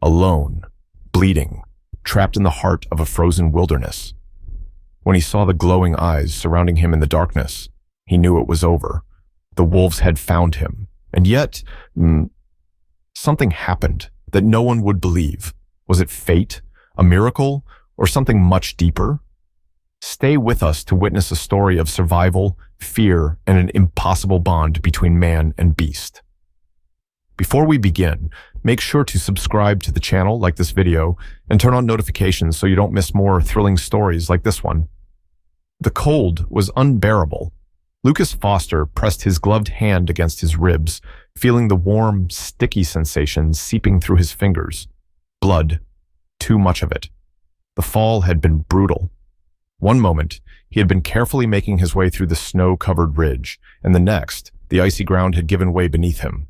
alone, bleeding, trapped in the heart of a frozen wilderness. When he saw the glowing eyes surrounding him in the darkness, he knew it was over. The wolves had found him, and yet, something happened that no one would believe. Was it fate, a miracle, or something much deeper? Stay with us to witness a story of survival, fear, and an impossible bond between man and beast. Before we begin, make sure to subscribe to the channel, like this video, and turn on notifications so you don't miss more thrilling stories like this one. The cold was unbearable. Lucas Foster pressed his gloved hand against his ribs, feeling the warm, sticky sensation seeping through his fingers. Blood. Too much of it. The fall had been brutal. One moment, he had been carefully making his way through the snow-covered ridge, and the next, the icy ground had given way beneath him.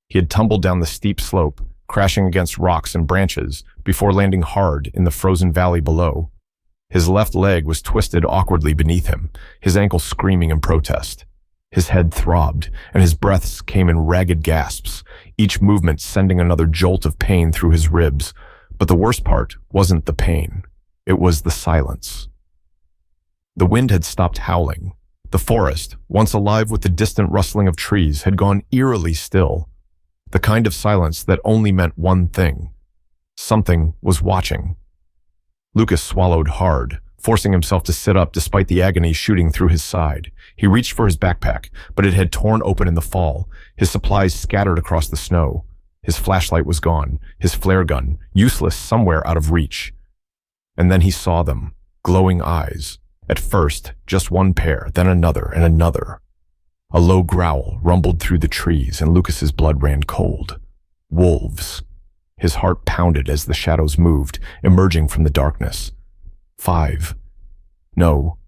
He had tumbled down the steep slope, crashing against rocks and branches, before landing hard in the frozen valley below. His left leg was twisted awkwardly beneath him, his ankle screaming in protest. His head throbbed, and his breaths came in ragged gasps, each movement sending another jolt of pain through his ribs. But the worst part wasn't the pain. It was the silence. The wind had stopped howling. The forest, once alive with the distant rustling of trees, had gone eerily still. The kind of silence that only meant one thing. Something was watching. Lucas swallowed hard, forcing himself to sit up despite the agony shooting through his side. He reached for his backpack, but it had torn open in the fall, his supplies scattered across the snow. His flashlight was gone, his flare gun, useless somewhere out of reach. And then he saw them, glowing eyes. At first, just one pair, then another and another. A low growl rumbled through the trees, and Lucas's blood ran cold. Wolves. His heart pounded as the shadows moved, emerging from the darkness. 5. No,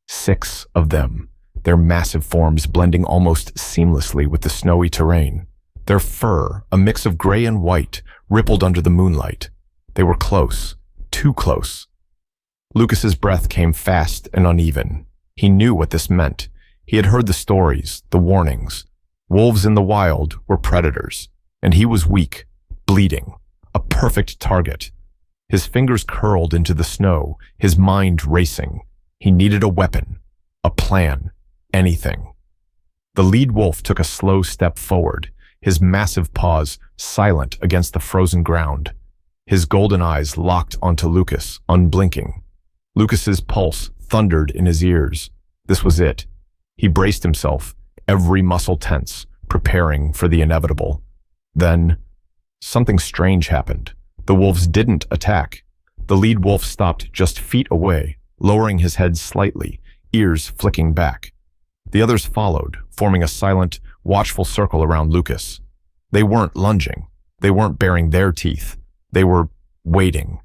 6 of them, their massive forms blending almost seamlessly with the snowy terrain. Their fur, a mix of gray and white, rippled under the moonlight. They were close, too close. Lucas's breath came fast and uneven. He knew what this meant. He had heard the stories, the warnings. Wolves in the wild were predators, and he was weak, bleeding, a perfect target. His fingers curled into the snow, his mind racing. He needed a weapon, a plan, anything. The lead wolf took a slow step forward, his massive paws silent against the frozen ground. His golden eyes locked onto Lucas, unblinking. Lucas's pulse thundered in his ears. This was it. He braced himself, every muscle tense, preparing for the inevitable. Then, something strange happened. The wolves didn't attack. The lead wolf stopped just feet away, lowering his head slightly, ears flicking back. The others followed, forming a silent, watchful circle around Lucas. They weren't lunging. They weren't baring their teeth. They were waiting.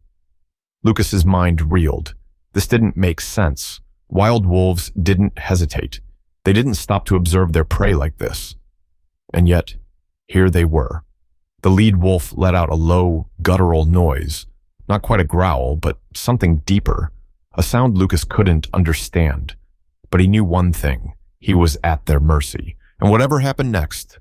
Lucas's mind reeled. This didn't make sense. Wild wolves didn't hesitate. They didn't stop to observe their prey like this. And yet, here they were. The lead wolf let out a low, guttural noise. Not quite a growl, but something deeper. A sound Lucas couldn't understand. But he knew one thing. He was at their mercy. And whatever happened next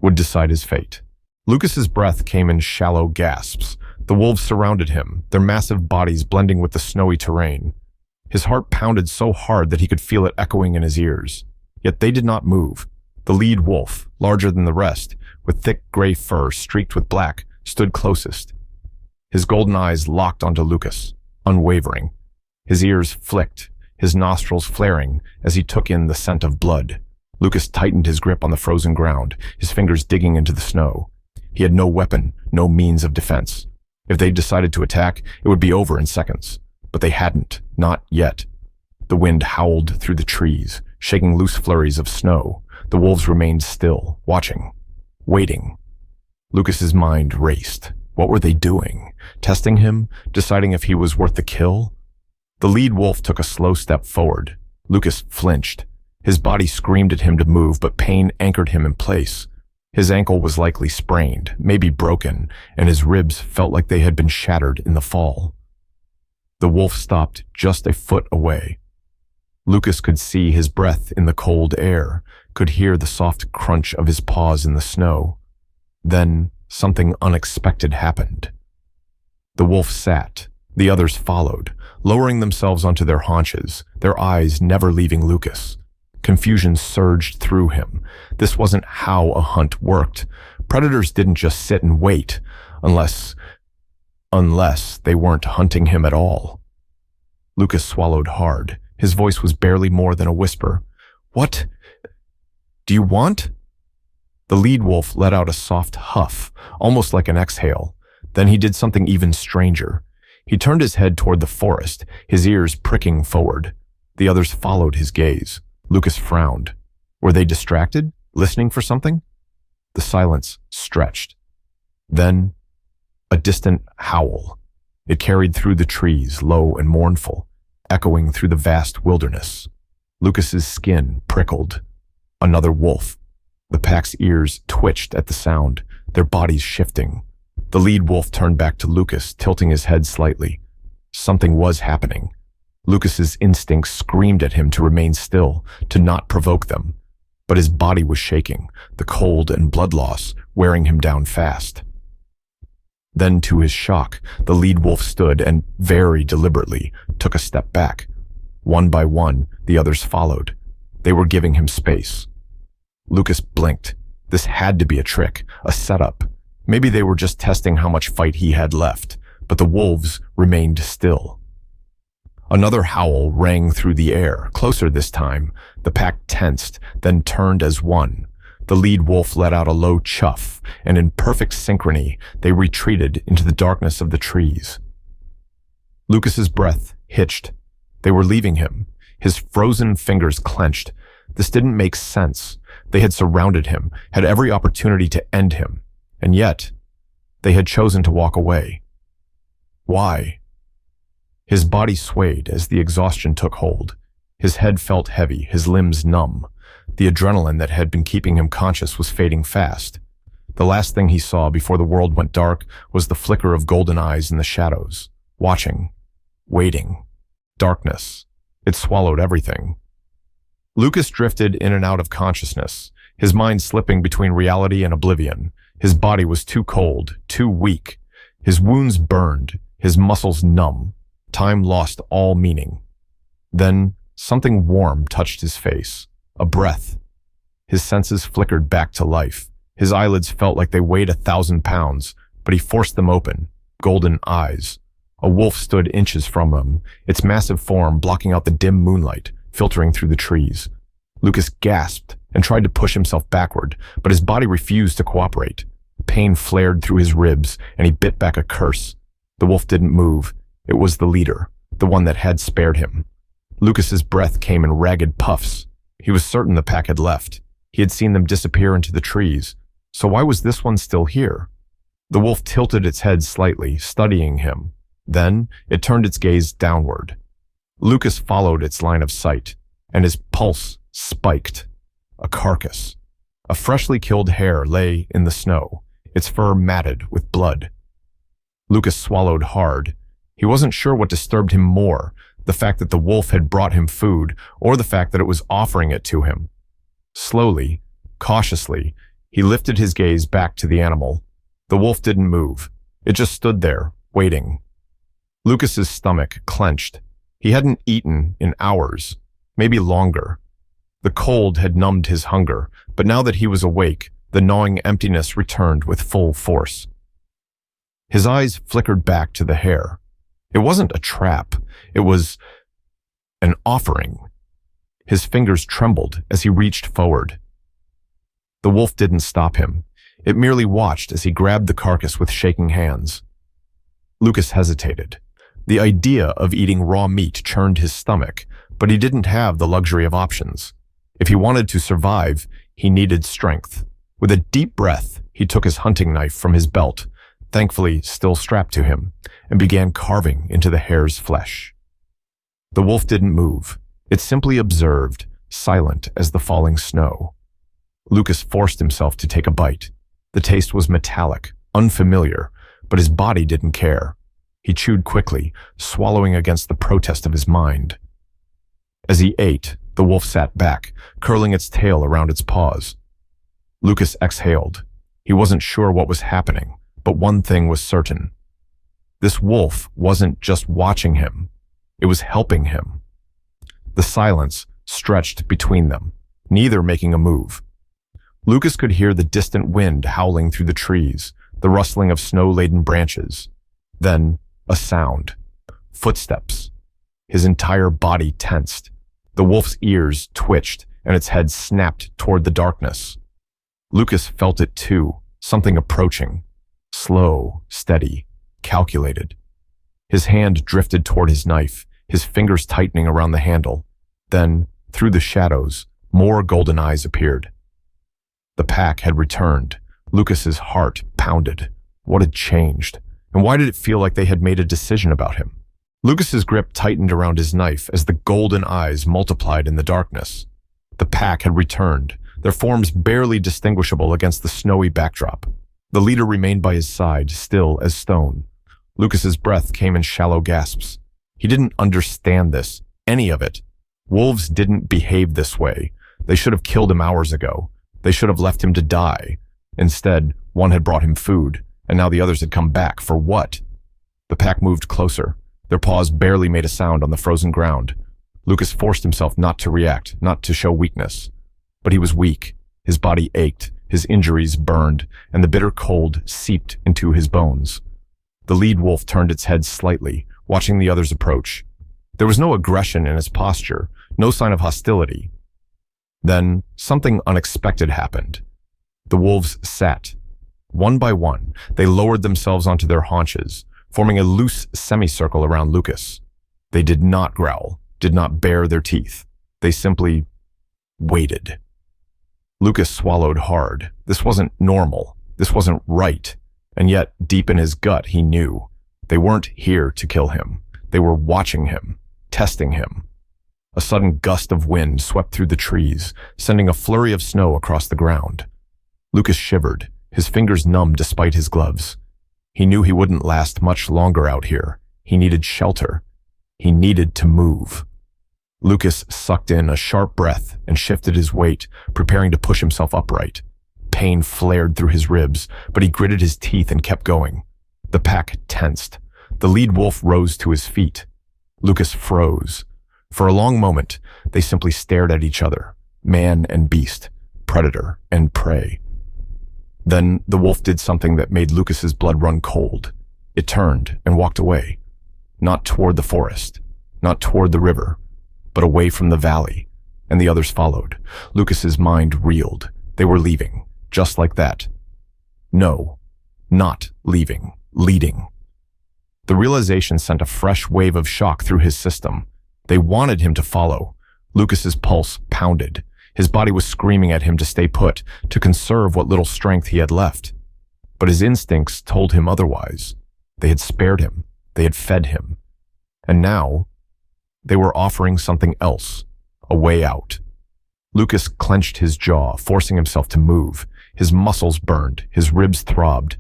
would decide his fate. Lucas's breath came in shallow gasps. The wolves surrounded him, their massive bodies blending with the snowy terrain. His heart pounded so hard that he could feel it echoing in his ears. Yet they did not move. The lead wolf, larger than the rest, with thick gray fur streaked with black, stood closest. His golden eyes locked onto Lucas, unwavering. His ears flicked, his nostrils flaring as he took in the scent of blood. Lucas tightened his grip on the frozen ground, his fingers digging into the snow. He had no weapon, no means of defense. If they decided to attack, it would be over in seconds. But they hadn't, not yet. The wind howled through the trees, shaking loose flurries of snow. The wolves remained still, watching, waiting. Lucas's mind raced. What were they doing? Testing him? Deciding if he was worth the kill? The lead wolf took a slow step forward. Lucas flinched. His body screamed at him to move, but pain anchored him in place. His ankle was likely sprained, maybe broken, and his ribs felt like they had been shattered in the fall. The wolf stopped just a foot away. Lucas could see his breath in the cold air, could hear the soft crunch of his paws in the snow. Then something unexpected happened. The wolf sat. The others followed, lowering themselves onto their haunches, their eyes never leaving Lucas. Confusion surged through him. This wasn't how a hunt worked. Predators didn't just sit and wait, unless they weren't hunting him at all. Lucas swallowed hard. His voice was barely more than a whisper. "What do you want?" The lead wolf let out a soft huff, almost like an exhale. Then he did something even stranger. He turned his head toward the forest, his ears pricking forward. The others followed his gaze. Lucas frowned. Were they distracted, listening for something? The silence stretched. Then, a distant howl. It carried through the trees, low and mournful, echoing through the vast wilderness. Lucas's skin prickled. Another wolf. The pack's ears twitched at the sound, their bodies shifting. The lead wolf turned back to Lucas, tilting his head slightly. Something was happening. Lucas's instincts screamed at him to remain still, to not provoke them. But his body was shaking, the cold and blood loss wearing him down fast. Then, to his shock, the lead wolf stood and, very deliberately, took a step back. One by one, the others followed. They were giving him space. Lucas blinked. This had to be a trick, a setup. Maybe they were just testing how much fight he had left, but the wolves remained still. Another howl rang through the air, closer this time. The pack tensed, then turned as one. The lead wolf let out a low chuff, and in perfect synchrony, they retreated into the darkness of the trees. Lucas's breath hitched. They were leaving him. His frozen fingers clenched. This didn't make sense. They had surrounded him, had every opportunity to end him, and yet, they had chosen to walk away. Why? His body swayed as the exhaustion took hold. His head felt heavy, his limbs numb. The adrenaline that had been keeping him conscious was fading fast. The last thing he saw before the world went dark was the flicker of golden eyes in the shadows, watching, waiting. Darkness. It swallowed everything. Lucas drifted in and out of consciousness, his mind slipping between reality and oblivion. His body was too cold, too weak. His wounds burned, his muscles numb. Time lost all meaning. Then, something warm touched his face. A breath. His senses flickered back to life. His eyelids felt like they weighed 1,000 pounds, but he forced them open. Golden eyes. A wolf stood inches from him, its massive form blocking out the dim moonlight, filtering through the trees. Lucas gasped and tried to push himself backward, but his body refused to cooperate. Pain flared through his ribs, and he bit back a curse. The wolf didn't move. It was the leader, the one that had spared him. Lucas's breath came in ragged puffs. He was certain the pack had left. He had seen them disappear into the trees. So why was this one still here? The wolf tilted its head slightly, studying him. Then, it turned its gaze downward. Lucas followed its line of sight, and his pulse spiked. A carcass. A freshly killed hare lay in the snow, its fur matted with blood. Lucas swallowed hard. He wasn't sure what disturbed him more, the fact that the wolf had brought him food, or the fact that it was offering it to him. Slowly, cautiously, he lifted his gaze back to the animal. The wolf didn't move. It just stood there, waiting. Lucas's stomach clenched. He hadn't eaten in hours, maybe longer. The cold had numbed his hunger, but now that he was awake, the gnawing emptiness returned with full force. His eyes flickered back to the hare. It wasn't a trap. It was an offering. His fingers trembled as he reached forward. The wolf didn't stop him. It merely watched as he grabbed the carcass with shaking hands. Lucas hesitated. The idea of eating raw meat churned his stomach, but he didn't have the luxury of options. If he wanted to survive, he needed strength. With a deep breath, he took his hunting knife from his belt, thankfully still strapped to him, and began carving into the hare's flesh. The wolf didn't move. It simply observed, silent as the falling snow. Lucas forced himself to take a bite. The taste was metallic, unfamiliar, but his body didn't care. He chewed quickly, swallowing against the protest of his mind. As he ate, the wolf sat back, curling its tail around its paws. Lucas exhaled. He wasn't sure what was happening, but one thing was certain. This wolf wasn't just watching him, it was helping him. The silence stretched between them, neither making a move. Lucas could hear the distant wind howling through the trees, the rustling of snow-laden branches. Then, a sound. Footsteps. His entire body tensed. The wolf's ears twitched, and its head snapped toward the darkness. Lucas felt it too, something approaching. Slow, steady, calculated. His hand drifted toward his knife, his fingers tightening around the handle. Then, through the shadows, more golden eyes appeared. The pack had returned. Lucas's heart pounded. What had changed? And why did it feel like they had made a decision about him? Lucas's grip tightened around his knife as the golden eyes multiplied in the darkness. The pack had returned, their forms barely distinguishable against the snowy backdrop. The leader remained by his side, still as stone. Lucas's breath came in shallow gasps. He didn't understand this, any of it. Wolves didn't behave this way. They should have killed him hours ago. They should have left him to die. Instead, one had brought him food, and now the others had come back. For what? The pack moved closer. Their paws barely made a sound on the frozen ground. Lucas forced himself not to react, not to show weakness. But he was weak. His body ached, his injuries burned, and the bitter cold seeped into his bones. The lead wolf turned its head slightly, watching the others approach. There was no aggression in its posture, no sign of hostility. Then, something unexpected happened. The wolves sat. One by one, they lowered themselves onto their haunches, forming a loose semicircle around Lucas. They did not growl, did not bare their teeth. They simply waited. Lucas swallowed hard. This wasn't normal. This wasn't right. And yet, deep in his gut, he knew. They weren't here to kill him. They were watching him, testing him. A sudden gust of wind swept through the trees, sending a flurry of snow across the ground. Lucas shivered, his fingers numb despite his gloves. He knew he wouldn't last much longer out here. He needed shelter. He needed to move. Lucas sucked in a sharp breath and shifted his weight, preparing to push himself upright. Pain flared through his ribs, but he gritted his teeth and kept going. The pack tensed. The lead wolf rose to his feet. Lucas froze. For a long moment, they simply stared at each other, man and beast, predator and prey. Then the wolf did something that made Lucas's blood run cold. It turned and walked away. Not toward the forest, not toward the river, but away from the valley, and the others followed. Lucas's mind reeled. They were leaving, just like that. No, not leaving, leading. The realization sent a fresh wave of shock through his system. They wanted him to follow. Lucas's pulse pounded. His body was screaming at him to stay put, to conserve what little strength he had left. But his instincts told him otherwise. They had spared him. They had fed him. And now, they were offering something else, a way out. Lucas clenched his jaw, forcing himself to move. His muscles burned, his ribs throbbed,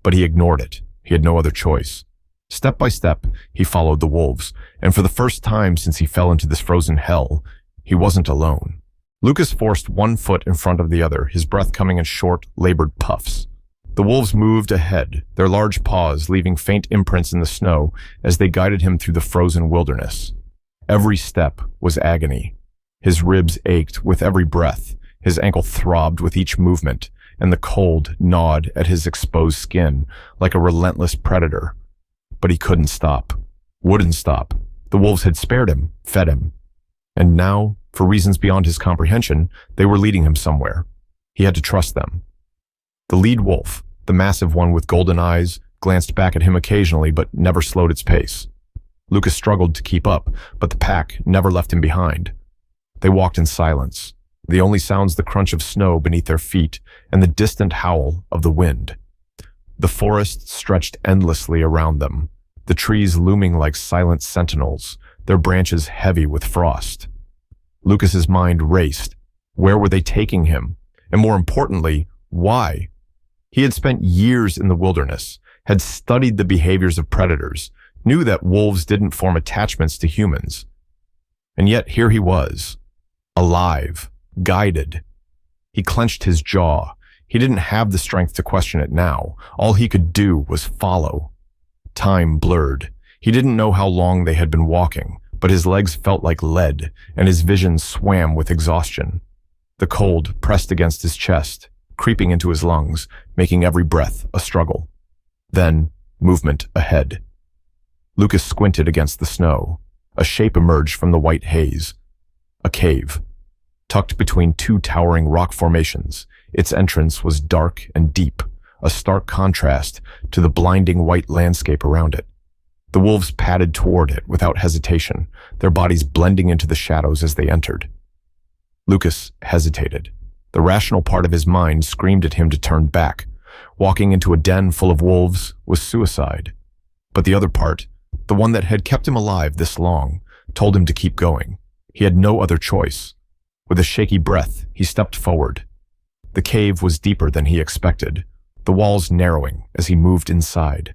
but he ignored it. He had no other choice. Step by step, he followed the wolves, and for the first time since he fell into this frozen hell, he wasn't alone. Lucas forced one foot in front of the other, his breath coming in short, labored puffs. The wolves moved ahead, their large paws leaving faint imprints in the snow as they guided him through the frozen wilderness. Every step was agony. His ribs ached with every breath, his ankle throbbed with each movement, and the cold gnawed at his exposed skin like a relentless predator. But he couldn't stop, wouldn't stop. The wolves had spared him, fed him. And now, for reasons beyond his comprehension, they were leading him somewhere. He had to trust them. The lead wolf, the massive one with golden eyes, glanced back at him occasionally but never slowed its pace. Lucas struggled to keep up, but the pack never left him behind. They walked in silence, the only sounds the crunch of snow beneath their feet and the distant howl of the wind. The forest stretched endlessly around them, the trees looming like silent sentinels, their branches heavy with frost. Lucas's mind raced. Where were they taking him? And more importantly, why? He had spent years in the wilderness, had studied the behaviors of predators, knew that wolves didn't form attachments to humans. And yet here he was, alive, guided. He clenched his jaw. He didn't have the strength to question it now. All he could do was follow. Time blurred. He didn't know how long they had been walking, but his legs felt like lead, and his vision swam with exhaustion. The cold pressed against his chest, creeping into his lungs, making every breath a struggle. Then, movement ahead. Lucas squinted against the snow. A shape emerged from the white haze. A cave. Tucked between two towering rock formations, its entrance was dark and deep, a stark contrast to the blinding white landscape around it. The wolves padded toward it without hesitation, their bodies blending into the shadows as they entered. Lucas hesitated. The rational part of his mind screamed at him to turn back. Walking into a den full of wolves was suicide. But the other part, the one that had kept him alive this long, told him to keep going. He had no other choice. With a shaky breath, he stepped forward. The cave was deeper than he expected, the walls narrowing as he moved inside.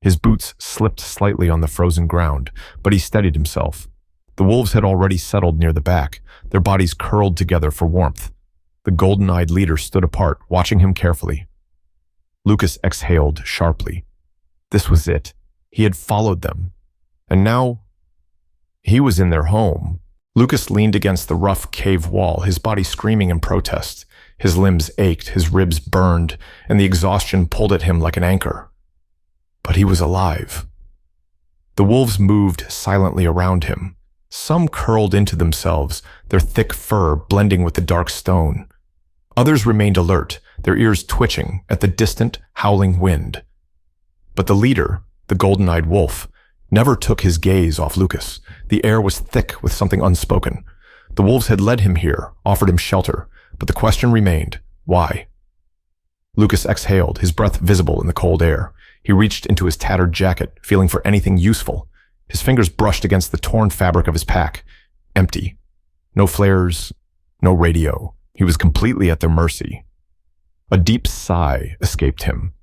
His boots slipped slightly on the frozen ground, but he steadied himself. The wolves had already settled near the back, their bodies curled together for warmth. The golden-eyed leader stood apart, watching him carefully. Lucas exhaled sharply. This was it. He had followed them. And now, he was in their home. Lucas leaned against the rough cave wall, his body screaming in protest. His limbs ached, his ribs burned, and the exhaustion pulled at him like an anchor. But he was alive. The wolves moved silently around him. Some curled into themselves, their thick fur blending with the dark stone. Others remained alert, their ears twitching at the distant, howling wind. But the leader, the golden-eyed wolf, never took his gaze off Lucas. The air was thick with something unspoken. The wolves had led him here, offered him shelter, but the question remained, why? Lucas exhaled, his breath visible in the cold air. He reached into his tattered jacket, feeling for anything useful. His fingers brushed against the torn fabric of his pack. Empty. No flares, no radio. He was completely at their mercy. A deep sigh escaped him.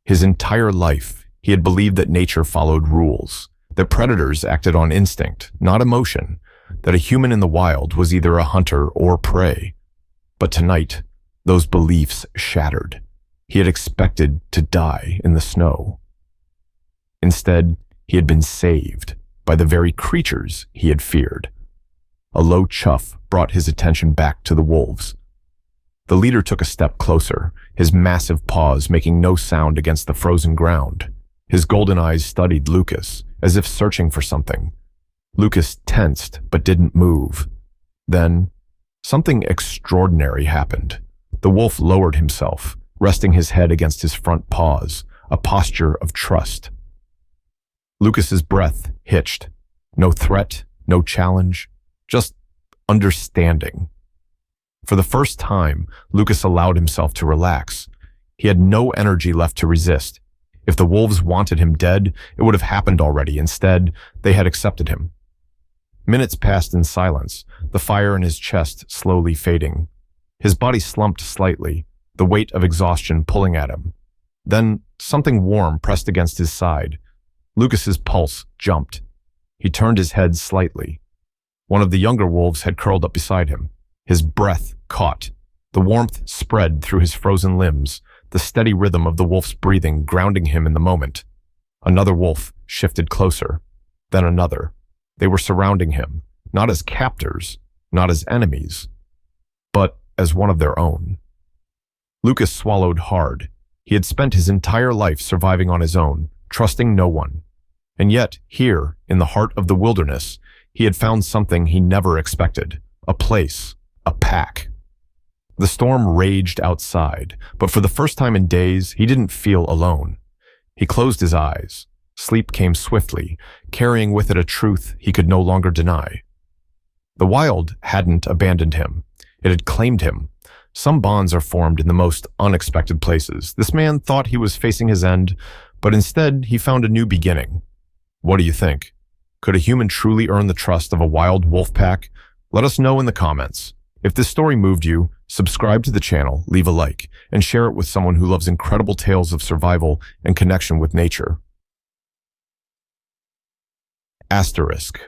His entire life, he had believed that nature followed rules, that predators acted on instinct, not emotion, that a human in the wild was either a hunter or prey. But tonight, those beliefs shattered. He had expected to die in the snow. Instead, he had been saved by the very creatures he had feared. A low chuff brought his attention back to the wolves. The leader took a step closer, his massive paws making no sound against the frozen ground. His golden eyes studied Lucas, as if searching for something. Lucas tensed but didn't move. Then, something extraordinary happened. The wolf lowered himself, resting his head against his front paws, a posture of trust. Lucas's breath hitched. No threat, no challenge, just understanding. For the first time, Lucas allowed himself to relax. He had no energy left to resist. If the wolves wanted him dead, it would have happened already. Instead, they had accepted him. Minutes passed in silence, the fire in his chest slowly fading. His body slumped slightly, the weight of exhaustion pulling at him. Then, something warm pressed against his side. Lucas's pulse jumped. He turned his head slightly. One of the younger wolves had curled up beside him. His breath caught. The warmth spread through his frozen limbs, the steady rhythm of the wolf's breathing grounding him in the moment. Another wolf shifted closer, then another. They were surrounding him, not as captors, not as enemies, but as one of their own. Lucas swallowed hard. He had spent his entire life surviving on his own, trusting no one. And yet, here, in the heart of the wilderness, he had found something he never expected. A place, a pack. The storm raged outside, but for the first time in days, he didn't feel alone. He closed his eyes. Sleep came swiftly, carrying with it a truth he could no longer deny. The wild hadn't abandoned him. It had claimed him. Some bonds are formed in the most unexpected places. This man thought he was facing his end, but instead he found a new beginning. What do you think? Could a human truly earn the trust of a wild wolf pack? Let us know in the comments. If this story moved you, subscribe to the channel, leave a like, and share it with someone who loves incredible tales of survival and connection with nature. Asterisk.